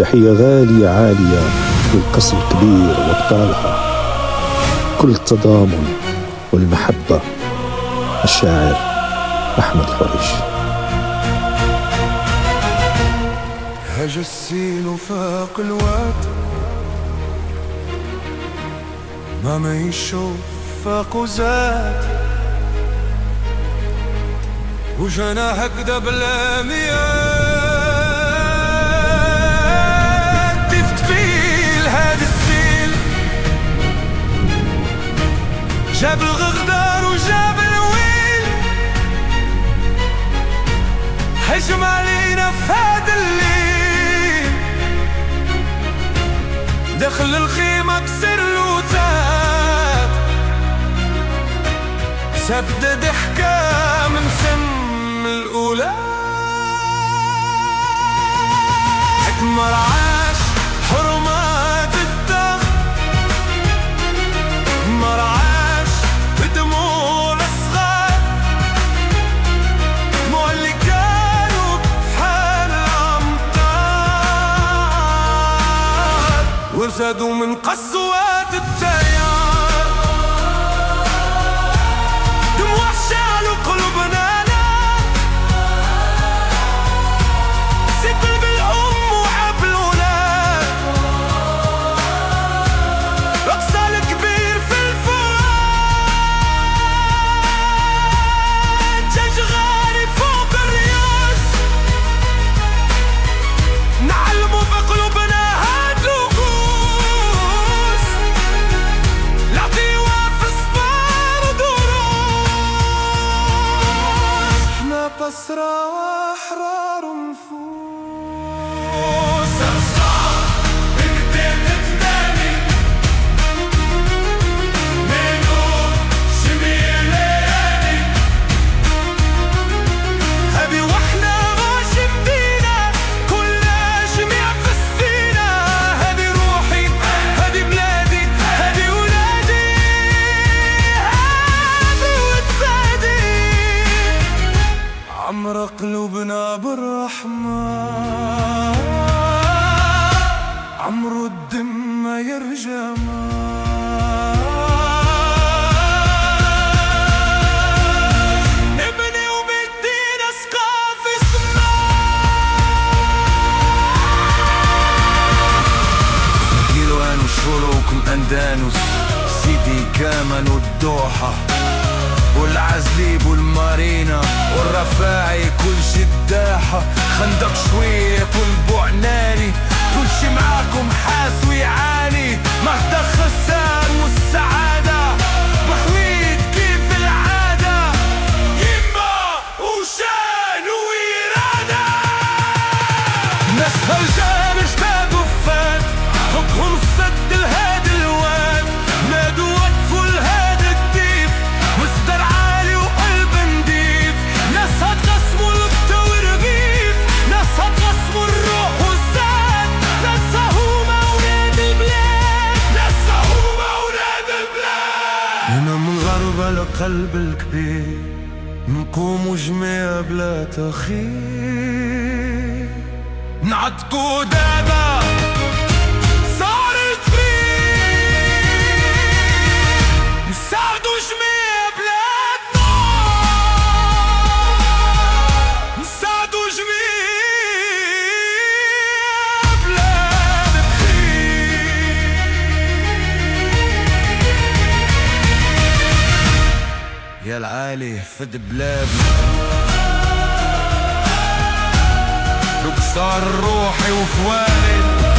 تحية غالية عالية للقصر الكبير وابطالها، كل التضامن والمحبة. الشاعر أحمد الفريش. هج السيل وفاق الواد، ما يشوف فاق وزاد، وجانا هكذا بلا مياه. دفت فيل هاد السيل، جاب الغدار وجاب الويل، هجم علينا في هاد الليل، دخل الخيمة كسر الوتاد، سبدة ضحكة من سم الأولاد، مرعاش حرمات الدم، مرعاش بدموع الصغار، دموع اللي كانوا بحال الأمطار، وزادوا من قسوات التيار، دموع شعلوا قلوبنا، سقل بالأم وعب الولاد، رقصة الكبير في الفؤاد، دجاج غالي فوق الرياس، نعلموا في قلوبنا هاد الوقوس، العطيوة في الصبار دروس، احنا بسرى وأحرار ونفوس. أصحاب بقدر تتنامي منو شمير ليالي، هبي واحنا ماشي بدينا كلنا جميع في السفينة، هذي روحي هذي بلادي هذي ولادي هذي وتزادي، عمر قلوبنا بالرحمة، عمرو الدم ما يرجم، نبني وبدينا سقاف السماء، كيلوان وشروكم أندانوس، سيدي كامن والدوحة والعزليب والمارينا والرفاعي، كل شداحة خندق شوية والبوع ناري، كل شي معاكم حاس ويعاني، مهدا خسار والسعادة بحويد كيف العادة، يما وشان وإرادة، ناس هالجان جباب وفات، فوقهم السد الهاد الواد، نادوا وقفوا الهاد الديف، مصدر عالي وقلب نضيف، ناس هتقسموا القتا ورغيف، ناس هتقسموا الروح والزاد، ناس هما ولاد البلاد، ناس هما ولاد البلاد، هنا من غربة لقلب الكبير، نقوموا جميع بلا تأخير، نعتقوا دابا صارت فيه، نساعدوا جميع بلادنا، نساعدوا جميع بلاد بخير، يا العالي فد بلادنا، بكسر روحي وفوالد